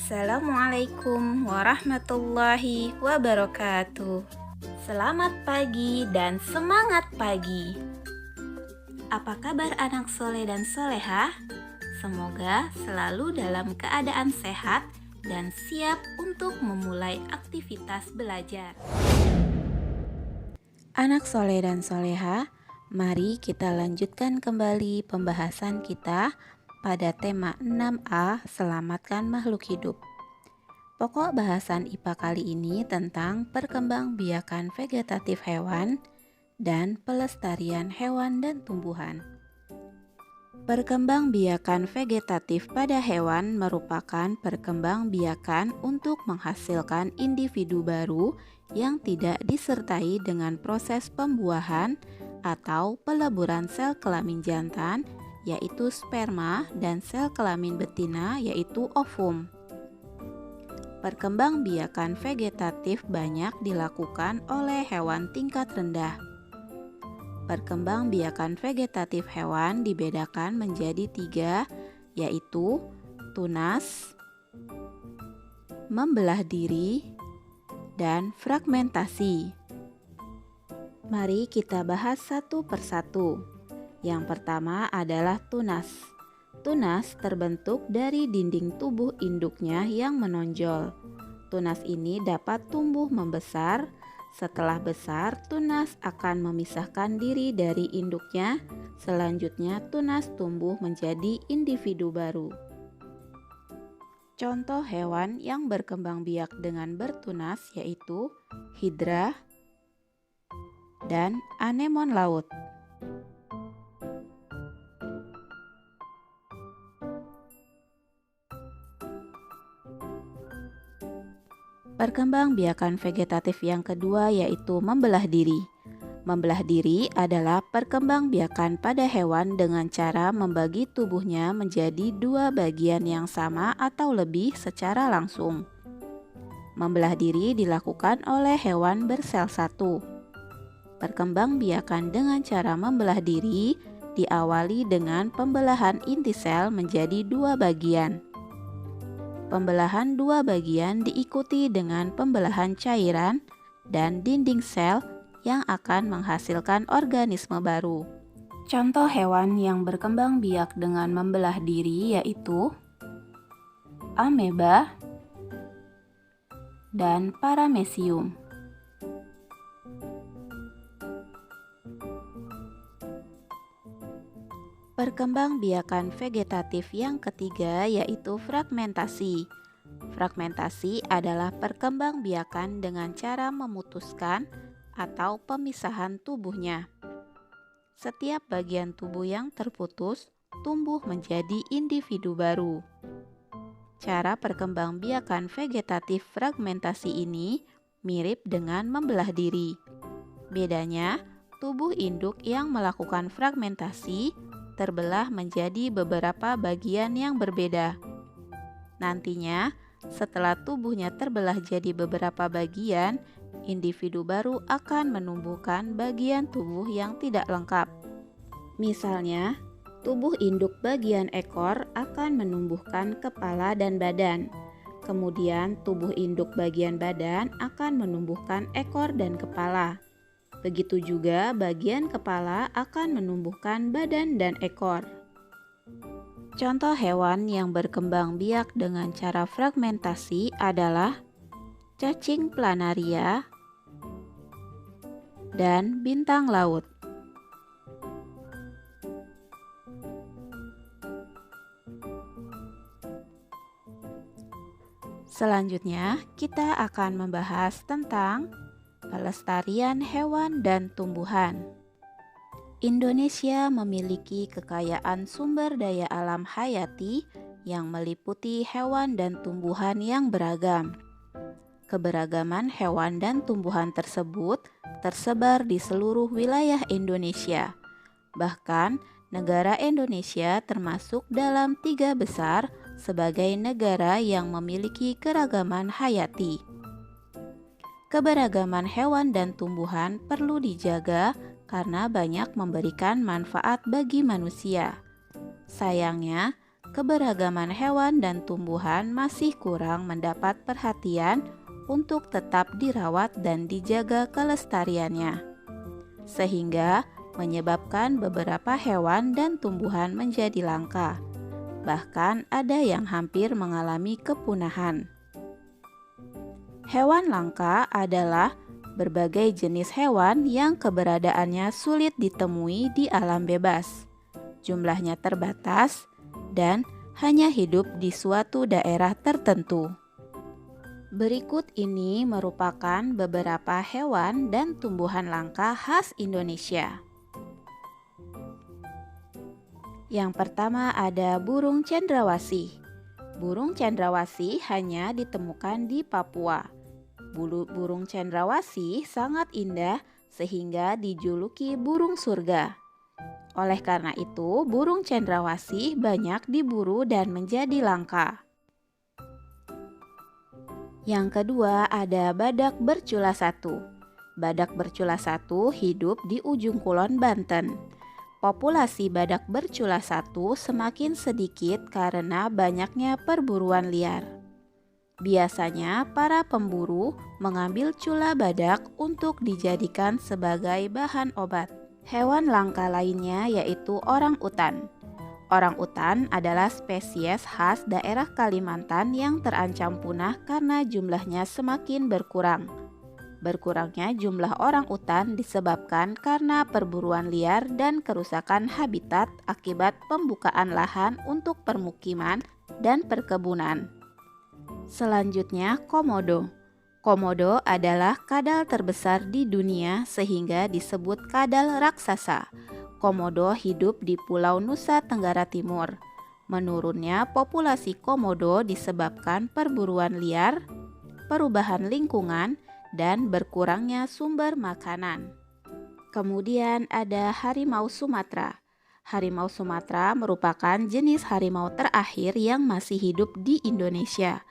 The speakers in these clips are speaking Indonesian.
Assalamualaikum warahmatullahi wabarakatuh. Selamat pagi dan semangat pagi. Apa kabar anak soleh dan solehah? Semoga selalu dalam keadaan sehat dan siap untuk memulai aktivitas belajar. Anak soleh dan solehah, mari kita lanjutkan kembali pembahasan kita pada tema 6A, selamatkan makhluk hidup. Pokok bahasan IPA kali ini tentang perkembangbiakan vegetatif hewan dan pelestarian hewan dan tumbuhan. Perkembangbiakan vegetatif pada hewan merupakan perkembangbiakan untuk menghasilkan individu baru yang tidak disertai dengan proses pembuahan atau peleburan sel kelamin jantan, yaitu sperma, dan sel kelamin betina, yaitu ovum. Perkembangbiakan vegetatif banyak dilakukan oleh hewan tingkat rendah. Perkembangbiakan vegetatif hewan dibedakan menjadi 3, yaitu tunas, membelah diri, dan fragmentasi. Mari kita bahas satu persatu. Yang pertama adalah tunas. Tunas terbentuk dari dinding tubuh induknya yang menonjol. Tunas ini dapat tumbuh membesar. Setelah besar, tunas akan memisahkan diri dari induknya. Selanjutnya, tunas tumbuh menjadi individu baru. Contoh hewan yang berkembang biak dengan bertunas yaitu hidra dan anemon laut. Perkembangbiakan vegetatif yang kedua yaitu membelah diri. Membelah diri adalah perkembangbiakan pada hewan dengan cara membagi tubuhnya menjadi 2 bagian yang sama atau lebih secara langsung. Membelah diri dilakukan oleh hewan bersel satu. Perkembangbiakan dengan cara membelah diri diawali dengan pembelahan inti sel menjadi 2 bagian. Pembelahan 2 bagian diikuti dengan pembelahan cairan dan dinding sel yang akan menghasilkan organisme baru. Contoh hewan yang berkembang biak dengan membelah diri yaitu ameba dan paramecium. Perkembangbiakan vegetatif yang ketiga yaitu fragmentasi. Fragmentasi adalah perkembangbiakan dengan cara memutuskan atau pemisahan tubuhnya. Setiap bagian tubuh yang terputus tumbuh menjadi individu baru. Cara perkembangbiakan vegetatif fragmentasi ini mirip dengan membelah diri. Bedanya, tubuh induk yang melakukan fragmentasi terbelah menjadi beberapa bagian yang berbeda. Nantinya, setelah tubuhnya terbelah jadi beberapa bagian, individu baru akan menumbuhkan bagian tubuh yang tidak lengkap. Misalnya, tubuh induk bagian ekor akan menumbuhkan kepala dan badan. Kemudian, tubuh induk bagian badan akan menumbuhkan ekor dan kepala. Begitu juga bagian kepala akan menumbuhkan badan dan ekor. Contoh hewan yang berkembang biak dengan cara fragmentasi adalah cacing planaria dan bintang laut. Selanjutnya, kita akan membahas tentang pelestarian hewan dan tumbuhan. Indonesia memiliki kekayaan sumber daya alam hayati yang meliputi hewan dan tumbuhan yang beragam. Keberagaman hewan dan tumbuhan tersebut tersebar di seluruh wilayah Indonesia. Bahkan, negara Indonesia termasuk dalam 3 besar sebagai negara yang memiliki keragaman hayati. Keberagaman hewan dan tumbuhan perlu dijaga karena banyak memberikan manfaat bagi manusia. Sayangnya, keberagaman hewan dan tumbuhan masih kurang mendapat perhatian untuk tetap dirawat dan dijaga kelestariannya, sehingga menyebabkan beberapa hewan dan tumbuhan menjadi langka. Bahkan ada yang hampir mengalami kepunahan. Hewan langka adalah berbagai jenis hewan yang keberadaannya sulit ditemui di alam bebas. Jumlahnya terbatas dan hanya hidup di suatu daerah tertentu. Berikut ini merupakan beberapa hewan dan tumbuhan langka khas Indonesia. Yang pertama ada burung cendrawasih. Burung cendrawasih hanya ditemukan di Papua. Burung cendrawasih sangat indah sehingga dijuluki burung surga. Oleh karena itu, burung cendrawasih banyak diburu dan menjadi langka. Yang kedua ada badak bercula satu. Badak bercula satu hidup di ujung kulon Banten. Populasi badak bercula satu semakin sedikit karena banyaknya perburuan liar. Biasanya para pemburu mengambil cula badak untuk dijadikan sebagai bahan obat. Hewan langka lainnya yaitu orang-utan. Orang-utan adalah spesies khas daerah Kalimantan yang terancam punah karena jumlahnya semakin berkurang. Berkurangnya jumlah orang-utan disebabkan karena perburuan liar dan kerusakan habitat akibat pembukaan lahan untuk permukiman dan perkebunan. Selanjutnya, komodo. Komodo adalah kadal terbesar di dunia sehingga disebut kadal raksasa. Komodo hidup di Pulau Nusa Tenggara Timur. Menurunnya populasi komodo disebabkan perburuan liar, perubahan lingkungan, dan berkurangnya sumber makanan. Kemudian ada harimau Sumatera. Harimau Sumatera merupakan jenis harimau terakhir yang masih hidup di Indonesia.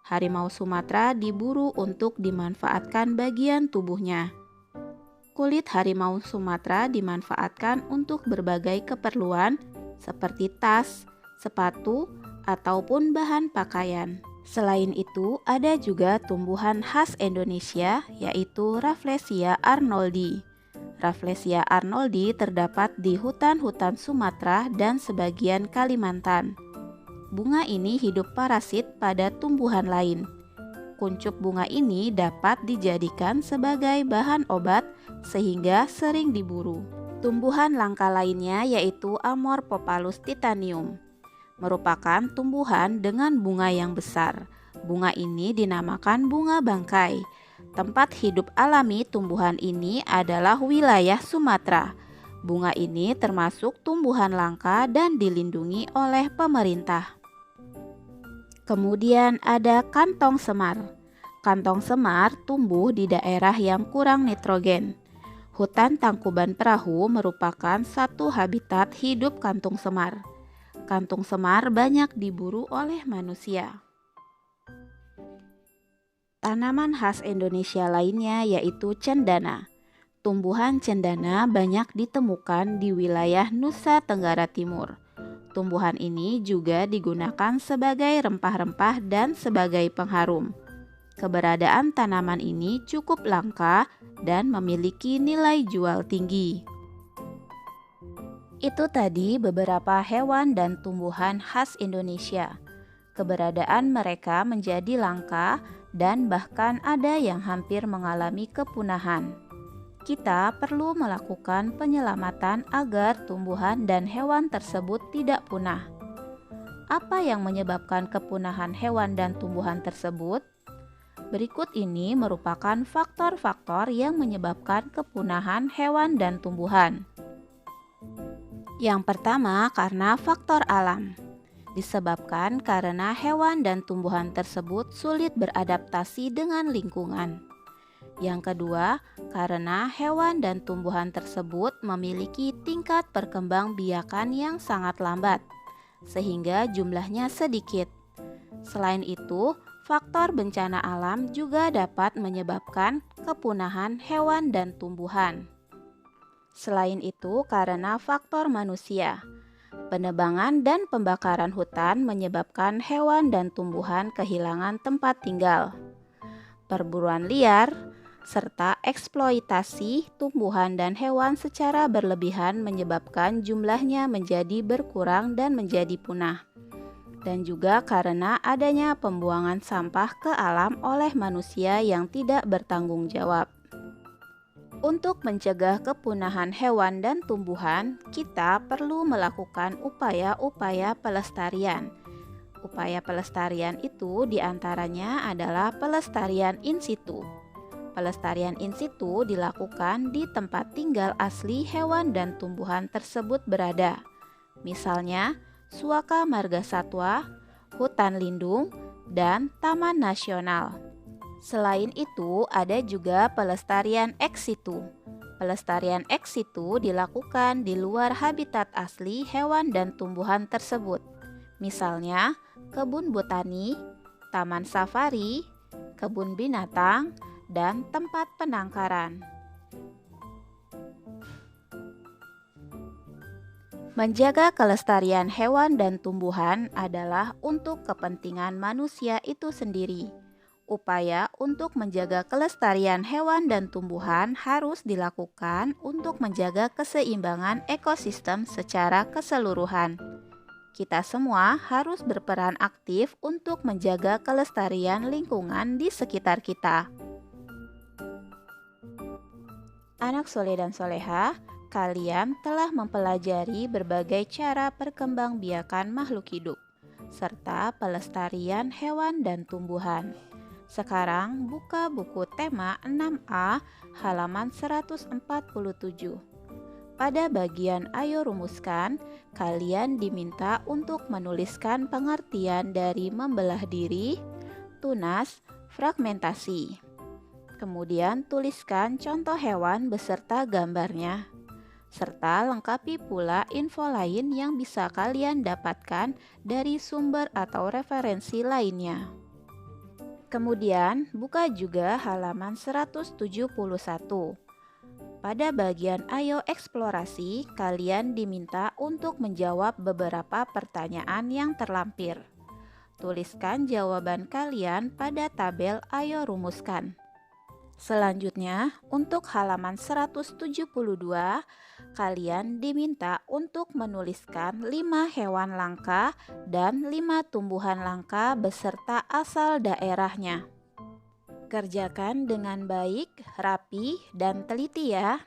Harimau Sumatera diburu untuk dimanfaatkan bagian tubuhnya. Kulit harimau Sumatera dimanfaatkan untuk berbagai keperluan seperti tas, sepatu, ataupun bahan pakaian. Selain itu, ada juga tumbuhan khas Indonesia yaitu Rafflesia arnoldi. Rafflesia arnoldi terdapat di hutan-hutan Sumatera dan sebagian Kalimantan. Bunga ini hidup parasit pada tumbuhan lain. Kuncup bunga ini dapat dijadikan sebagai bahan obat sehingga sering diburu. Tumbuhan langka lainnya yaitu Amorphophallus titanium. Merupakan tumbuhan dengan bunga yang besar. Bunga ini dinamakan bunga bangkai. Tempat hidup alami tumbuhan ini adalah wilayah Sumatera. Bunga ini termasuk tumbuhan langka dan dilindungi oleh pemerintah. Kemudian ada kantong semar. Kantong semar tumbuh di daerah yang kurang nitrogen. Hutan Tangkuban Perahu merupakan satu habitat hidup kantung semar. Kantung semar banyak diburu oleh manusia. Tanaman khas Indonesia lainnya yaitu cendana. Tumbuhan cendana banyak ditemukan di wilayah Nusa Tenggara Timur. Tumbuhan ini juga digunakan sebagai rempah-rempah dan sebagai pengharum. Keberadaan tanaman ini cukup langka dan memiliki nilai jual tinggi. Itu tadi beberapa hewan dan tumbuhan khas Indonesia. Keberadaan mereka menjadi langka dan bahkan ada yang hampir mengalami kepunahan. Kita perlu melakukan penyelamatan agar tumbuhan dan hewan tersebut tidak punah. Apa yang menyebabkan kepunahan hewan dan tumbuhan tersebut? Berikut ini merupakan faktor-faktor yang menyebabkan kepunahan hewan dan tumbuhan. Yang pertama, karena faktor alam. Disebabkan karena hewan dan tumbuhan tersebut sulit beradaptasi dengan lingkungan. Yang kedua, karena hewan dan tumbuhan tersebut memiliki tingkat perkembangbiakan yang sangat lambat, sehingga jumlahnya sedikit. Selain itu, faktor bencana alam juga dapat menyebabkan kepunahan hewan dan tumbuhan. Selain itu, karena faktor manusia. Penebangan dan pembakaran hutan menyebabkan hewan dan tumbuhan kehilangan tempat tinggal. Perburuan liar, serta eksploitasi tumbuhan dan hewan secara berlebihan menyebabkan jumlahnya menjadi berkurang dan menjadi punah. Dan juga karena adanya pembuangan sampah ke alam oleh manusia yang tidak bertanggung jawab. Untuk mencegah kepunahan hewan dan tumbuhan, kita perlu melakukan upaya-upaya pelestarian. Upaya pelestarian itu diantaranya adalah pelestarian in situ. Pelestarian in situ dilakukan di tempat tinggal asli hewan dan tumbuhan tersebut berada. Misalnya, Suaka Marga Satwa, hutan lindung, dan taman nasional. Selain itu, ada juga pelestarian ex situ. Pelestarian ex situ dilakukan di luar habitat asli hewan dan tumbuhan tersebut. Misalnya, kebun botani, taman safari, kebun binatang, dan tempat penangkaran. Menjaga kelestarian hewan dan tumbuhan adalah untuk kepentingan manusia itu sendiri. Upaya untuk menjaga kelestarian hewan dan tumbuhan harus dilakukan untuk menjaga keseimbangan ekosistem secara keseluruhan. Kita semua harus berperan aktif untuk menjaga kelestarian lingkungan di sekitar kita. Anak soleh dan soleha, kalian telah mempelajari berbagai cara perkembangbiakan makhluk hidup, serta pelestarian hewan dan tumbuhan. Sekarang buka buku tema 6A halaman 147. Pada bagian ayo rumuskan, kalian diminta untuk menuliskan pengertian dari membelah diri, tunas, fragmentasi. Kemudian tuliskan contoh hewan beserta gambarnya, serta lengkapi pula info lain yang bisa kalian dapatkan dari sumber atau referensi lainnya. Kemudian buka juga halaman 171. Pada bagian ayo eksplorasi, kalian diminta untuk menjawab beberapa pertanyaan yang terlampir. Tuliskan jawaban kalian pada tabel ayo rumuskan. Selanjutnya, untuk halaman 172, kalian diminta untuk menuliskan 5 hewan langka dan 5 tumbuhan langka beserta asal daerahnya. Kerjakan dengan baik, rapi, dan teliti ya.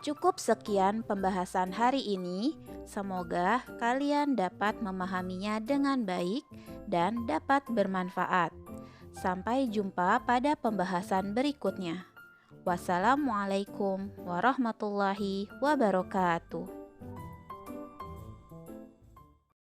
Cukup sekian pembahasan hari ini. Semoga kalian dapat memahaminya dengan baik dan dapat bermanfaat. Sampai jumpa pada pembahasan berikutnya. Wassalamualaikum warahmatullahi wabarakatuh.